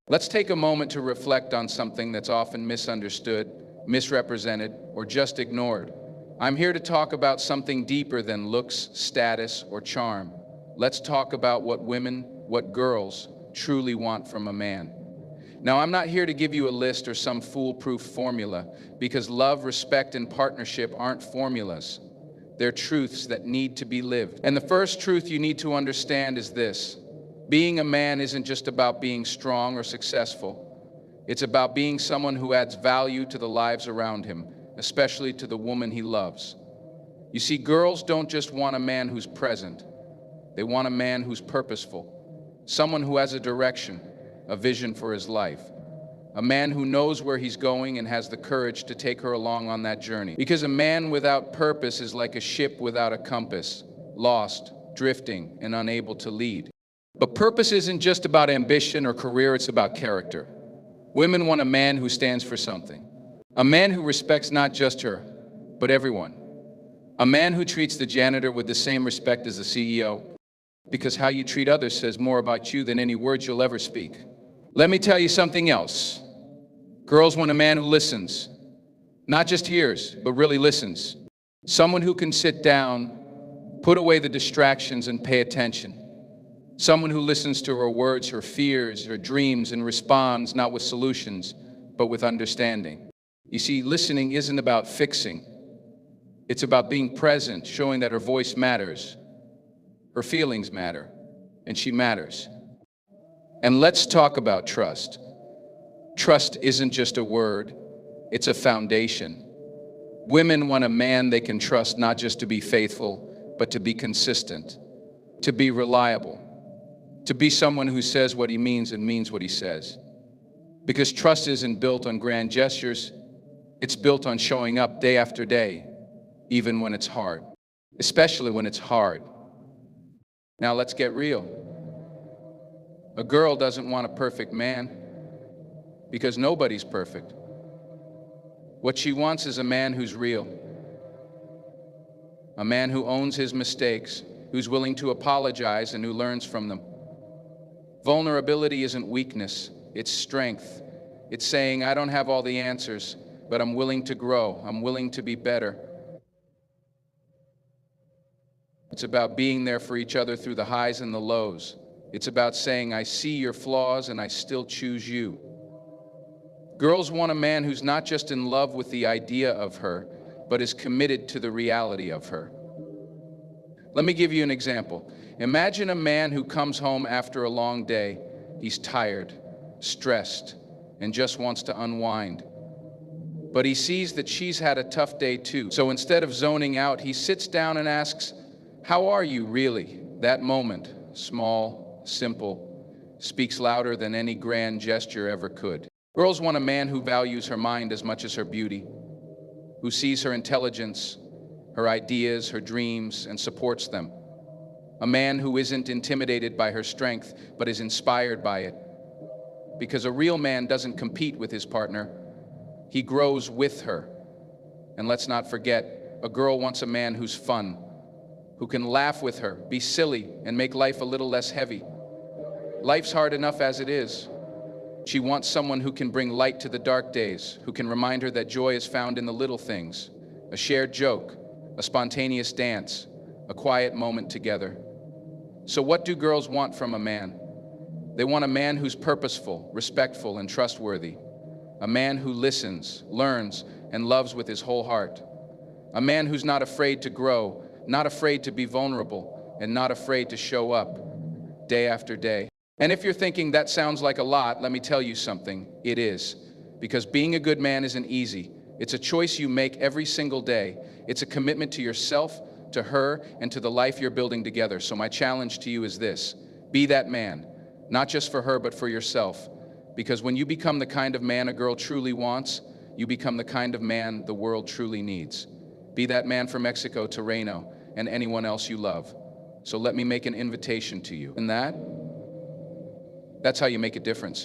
Let's take a moment to reflect on something that's often misunderstood, misrepresented, or just ignored. I'm here to talk about something deeper than looks, status, or charm. Let's talk about what women, what girls, truly want from a man. Now, I'm not here to give you a list or some foolproof formula, because love, respect, and partnership aren't formulas. They're truths that need to be lived. And the first truth you need to understand is this: being a man isn't just about being strong or successful. It's about being someone who adds value to the lives around him, especially to the woman he loves. You see, girls don't just want a man who's present. They want a man who's purposeful, someone who has a direction, a vision for his life, a man who knows where he's going and has the courage to take her along on that journey. Because a man without purpose is like a ship without a compass, lost, drifting, and unable to lead. But purpose isn't just about ambition or career, it's about character. Women want a man who stands for something. A man who respects not just her, but everyone. A man who treats the janitor with the same respect as the CEO, because how you treat others says more about you than any words you'll ever speak. Let me tell you something else. Girls want a man who listens. Not just hears, but really listens. Someone who can sit down, put away the distractions, and pay attention. Someone who listens to her words, her fears, her dreams, and responds not with solutions, but with understanding. You see, listening isn't about fixing. It's about being present, showing that her voice matters, her feelings matter, and she matters. And let's talk about trust. Trust isn't just a word, it's a foundation. Women want a man they can trust not just to be faithful, but to be consistent, to be reliable, to be someone who says what he means and means what he says. Because trust isn't built on grand gestures, it's built on showing up day after day, even when it's hard, especially when it's hard. Now let's get real. A girl doesn't want a perfect man, because nobody's perfect. What she wants is a man who's real, a man who owns his mistakes, who's willing to apologize and who learns from them. Vulnerability isn't weakness, it's strength. It's saying, I don't have all the answers, but I'm willing to grow, I'm willing to be better. It's about being there for each other through the highs and the lows. It's about saying, I see your flaws and I still choose you. Girls want a man who's not just in love with the idea of her, but is committed to the reality of her. Let me give you an example. Imagine a man who comes home after a long day. He's tired, stressed, and just wants to unwind. But he sees that she's had a tough day too. So instead of zoning out, he sits down and asks, how are you really? That moment, small, simple, speaks louder than any grand gesture ever could. Girls want a man who values her mind as much as her beauty, who sees her intelligence, her ideas, her dreams, and supports them. A man who isn't intimidated by her strength, but is inspired by it. Because a real man doesn't compete with his partner, he grows with her. And let's not forget, a girl wants a man who's fun, who can laugh with her, be silly, and make life a little less heavy. Life's hard enough as it is. She wants someone who can bring light to the dark days, who can remind her that joy is found in the little things, a shared joke, a spontaneous dance, a quiet moment together. So what do girls want from a man? They want a man who's purposeful, respectful, and trustworthy. A man who listens, learns, and loves with his whole heart. A man who's not afraid to grow, not afraid to be vulnerable, and not afraid to show up day after day. And if you're thinking that sounds like a lot, let me tell you something. It is. Because being a good man isn't easy. It's a choice you make every single day. It's a commitment to yourself, to her, and to the life you're building together. So my challenge to you is this: be that man, not just for her, but for yourself. Because when you become the kind of man a girl truly wants, you become the kind of man the world truly needs. Be that man from Mexico to Reno and anyone else you love. So let me make an invitation to you. And that's how you make a difference.